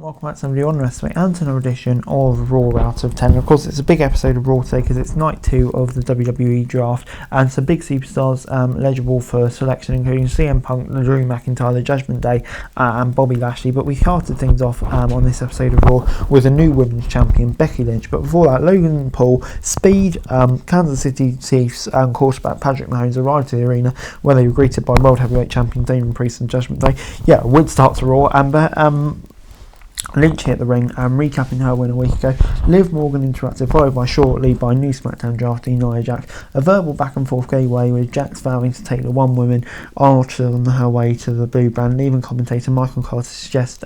Welcome back to somebody on wrestling and to another edition of Raw out of 10. Of course, it's a big episode of Raw today because it's night 2 of the WWE draft and some big superstars eligible for selection, including CM Punk, Drew McIntyre, the Judgment Day, and Bobby Lashley. But we started things off on this episode of Raw with a new women's champion, Becky Lynch. But before that, Logan Paul, Speed, Kansas City Chiefs, and quarterback Patrick Mahomes arrived to the arena where they were greeted by World Heavyweight Champion Damien Priest and Judgment Day. Yeah, would start to Raw, and Lynch hit the ring, recapping her win a week ago. Liv Morgan interrupted, followed by shortly by new SmackDown draftee Nia Jax. A verbal back and forth gave way, with Jax vowing to take the one woman on her way to the blue brand. Even commentator Michael Carter suggests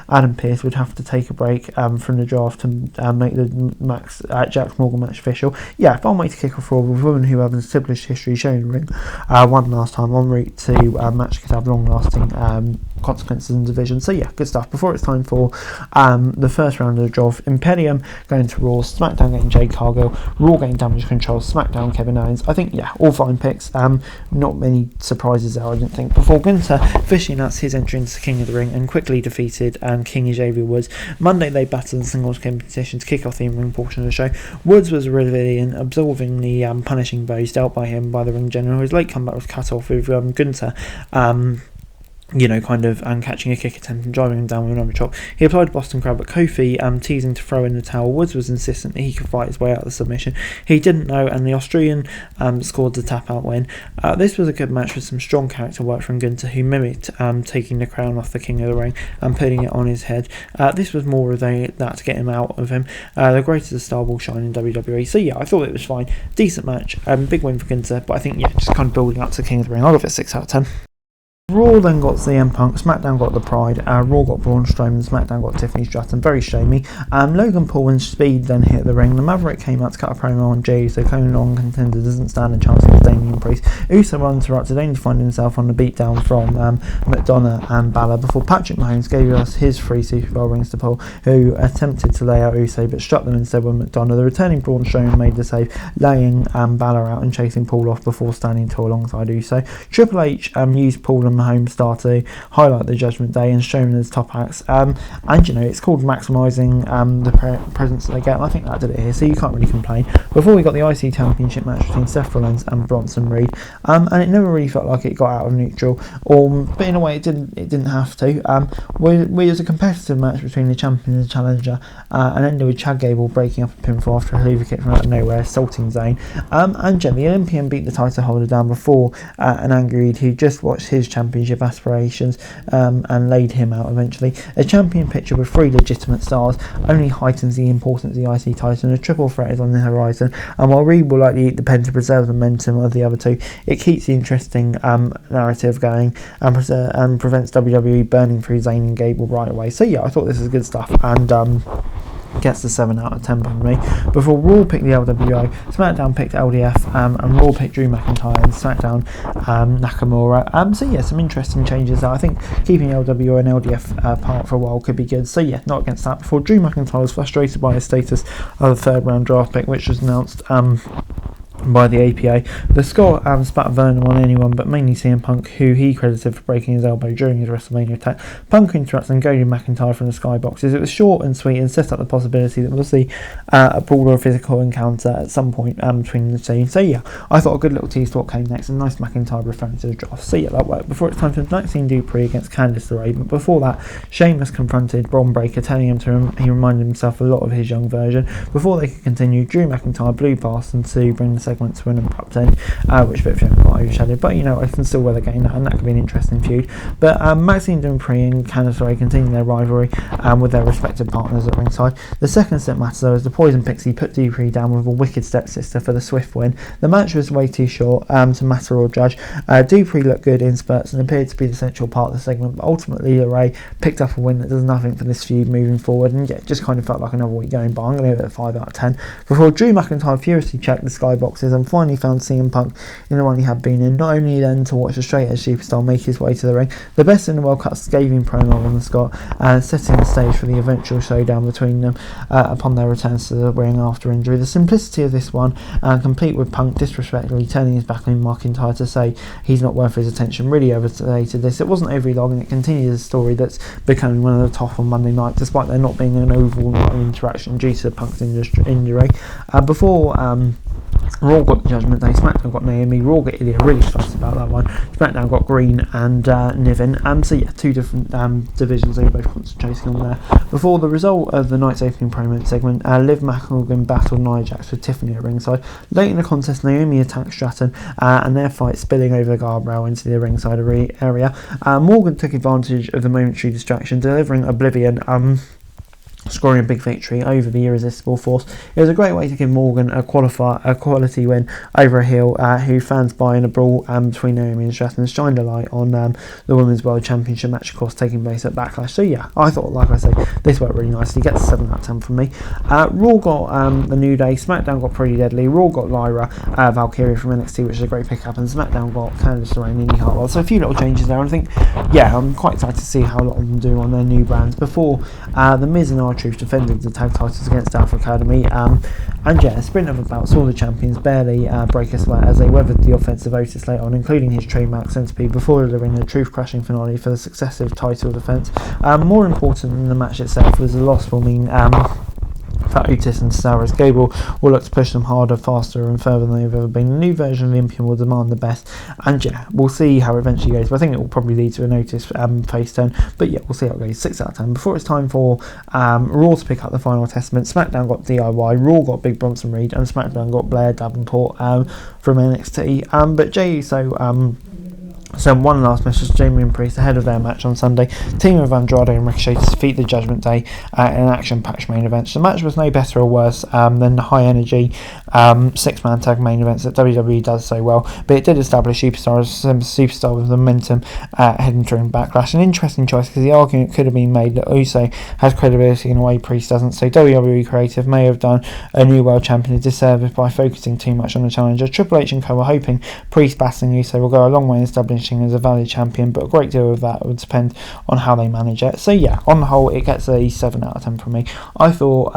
Adam Pearce would have to take a break from the draft to make the Jax Morgan match official. Yeah, fun way to kick off Raw with women who have an established history showing the ring. One last time en route to match could have long lasting consequences in the division. So yeah, good stuff. Before it's time for the first round of the draft, Imperium going to Raw, SmackDown getting Jade Cargill, Raw getting Damage Control, SmackDown Kevin Owens. I think, yeah, all fine picks. Not many surprises there, I didn't think. Before Gunther officially announced his entry into King of the Ring and quickly defeated King Xavier Woods. Monday they battled in the singles competition to kick off the in-ring portion of the show. Woods was resilient, absorbing the punishing blows dealt by him by the ring general. His late comeback was cut off with Gunther catching a kick attempt and driving him down with another chop. He applied Boston Crab, but Kofi teasing to throw in the towel. Woods was insistent that he could fight his way out of the submission. He didn't know, and the Australian scored the tap-out win. This was a good match with some strong character work from Gunther, who mimicked taking the crown off the King of the Ring and putting it on his head. This was more of that to get him out of him. The greatest star will shine in WWE. So yeah, I thought it was fine. Decent match. Big win for Gunther, but I think, yeah, just kind of building up to King of the Ring. I'll give it 6 out of 10. Raw then got CM Punk, SmackDown got The Pride, Raw got Braun Strowman, SmackDown got Tiffany Stratton, very shamey. Logan Paul and Speed then hit the ring. The Maverick came out to cut a promo on Jay, so Conan contender doesn't stand a chance against Damien Priest. Uso interrupted, only to find himself on the beatdown from McDonough and Balor before Patrick Mahomes gave us his free Super Bowl rings to Paul, who attempted to lay out Uso but struck them instead with McDonough. The returning Braun Strowman made the save, laying Balor out and chasing Paul off before standing tall alongside Uso. Triple H used Paul and Mahomes star to highlight the Judgment Day and show them as top acts, and it's called maximising the presence that they get, and I think that did it here, so you can't really complain. Before we got the IC Championship match between Seth Rollins and Bronson Reed, and it never really felt like it got out of neutral, but in a way it didn't have to. It was a competitive match between the champion and the challenger, and ended with Chad Gable breaking up a pinfall after a Hoover kick from out of nowhere, assaulting Zayn. And the Olympian beat the title holder down before an angry Reed, who just watched his championship aspirations and laid him out eventually. A champion picture with 3 legitimate stars only heightens the importance of the IC title, and a triple threat is on the horizon, and while Reed will likely eat the pen to preserve the momentum of the other two, it keeps the interesting narrative going and prevents WWE burning through Zayn and Gable right away. So yeah, I thought this was good stuff, and gets the 7 out of 10 from me. Before Raw picked the LWO, SmackDown picked LDF, and Raw picked Drew McIntyre, and SmackDown Nakamura. So yeah, some interesting changes there. I think keeping LWO and LDF apart for a while could be good. So yeah, not against that. Before Drew McIntyre was frustrated by his status of the 3rd round draft pick, which was announced by the APA. The Scott spat venom on anyone but mainly CM Punk, who he credited for breaking his elbow during his WrestleMania attack. Punk interrupts and goaded McIntyre from the skyboxes. It was short and sweet and set up the possibility that we'll see a brawl or physical encounter at some point between the two. So yeah, I thought a good little tease to what came next, and nice McIntyre referring to the draft. So yeah, that worked. Before it's time for Maxine Dupree against Candice LeRae, but before that, Sheamus confronted Bron Breakker, telling him he reminded himself a lot of his young version. Before they could continue, Drew McIntyre blew past them to bring the segment to an abrupt end, which bit of shame got overshadowed, but I can still weather game that, and that could be an interesting feud. But Maxine Dupree and Candice LeRae continue their rivalry with their respective partners at ringside. The second step matters though, as the Poison Pixie put Dupree down with a wicked stepsister for the swift win. The match was way too short to matter or judge. Dupree looked good in spurts and appeared to be the central part of the segment, but ultimately LeRae picked up a win that does nothing for this feud moving forward, and yeah, it just kind of felt like another week going by. I'm going to give it a 5 out of 10. Before Drew McIntyre furiously checked the skybox boxes and finally found CM Punk in the one he had been in, not only then to watch a straight-edge superstar make his way to the ring, the best in the world cut a scathing promo on the Scot, setting the stage for the eventual showdown between them upon their returns to the ring after injury. The simplicity of this one, complete with Punk disrespectfully turning his back on McIntyre to say he's not worth his attention, really overstated this. It wasn't overly long and it continues a story that's becoming one of the top on Monday night, despite there not being an overall interaction due to Punk's injury. Before Raw got Judgment Day, SmackDown got Naomi, Raw got Ilya, really fussed about that one. SmackDown got Green and Niven. So yeah, two different divisions they were both concentrating on there. Before the result of the night's opening promo segment, Liv Morgan battled Nia Jax with Tiffany at ringside. Late in the contest, Naomi attacked Stratton and their fight spilling over the guardrail into the ringside area. Morgan took advantage of the momentary distraction, delivering Oblivion, scoring a big victory over the Irresistible Force. It was a great way to give Morgan a quality win over a heel who fans buy in a brawl between Naomi and Stratton, shined a light on the Women's World Championship match, of course, taking place at Backlash. So yeah, I thought, like I say, this worked really nicely. Gets a 7 out of 10 from me. Raw got the New Day, SmackDown got Pretty Deadly, Raw got Lyra Valkyria from NXT, which is a great pickup, and SmackDown got Candice LeRae and Indy Hartwell. So a few little changes there, and I think, yeah, I'm quite excited to see how a lot of them do on their new brands. Before The Miz and R-Truth defended the tag titles against Alpha Academy, and yeah, a sprint of about saw the champions barely break a sweat as they weathered the offensive Otis late on, including his trademark centipede, before delivering a truth crushing finale for the successive title defence. More important than the match itself was the loss will mean that Otis and Cesaro Gable will look to push them harder, faster and further than they've ever been. The new version of Olympian will demand the best, and yeah, we'll see how it eventually goes, but I think it will probably lead to an Otis face turn, but yeah, we'll see how it goes. 6 out of 10. Before it's time for Raw to pick up the final testament, SmackDown got DIY, Raw got Big Bronson Reed, and SmackDown got Blair Davenport from NXT, but Jey Uso so one last message, Jamie and Priest ahead of their match on Sunday. Team of Andrade and Ricochet to defeat the Judgment Day in an action-packed main event. The match was no better or worse than the high-energy six-man tag main events that WWE does so well, but it did establish Superstar as a superstar with momentum heading through Backlash. An interesting choice because the argument could have been made that Uso has credibility in a way Priest doesn't, so WWE Creative may have done a new world champion a disservice by focusing too much on the challenger. Triple H and co were hoping Priest battling Uso will go a long way in establishing as a valid champion, but a great deal of that would depend on how they manage it. So yeah, on the whole, it gets a 7 out of 10 from me. I thought,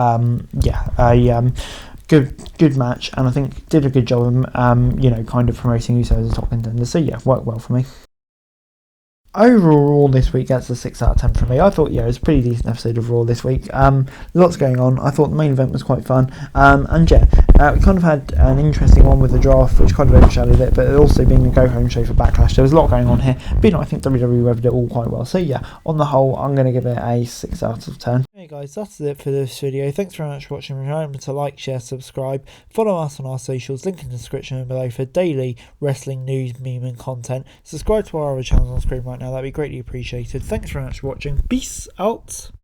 good match, and I think did a good job of, kind of promoting Uso as a top contender. So yeah, worked well for me. Overall, this week gets a 6 out of 10 from me. I thought, yeah, it was a pretty decent episode of Raw this week. Lots going on. I thought the main event was quite fun. And yeah, we kind of had an interesting one with the draft, which kind of overshadowed it, but it also being a go-home show for Backlash. There was a lot going on here, but I think WWE weathered it all quite well. So yeah, on the whole, I'm going to give it a 6 out of 10. Hey guys, that's it for this video. Thanks very much for watching. Remember to like, share, subscribe, follow us on our socials, link in the description below for daily wrestling news, meme and content. Subscribe to our other channels on screen right now, that'd be greatly appreciated. Thanks very much for watching. Peace out.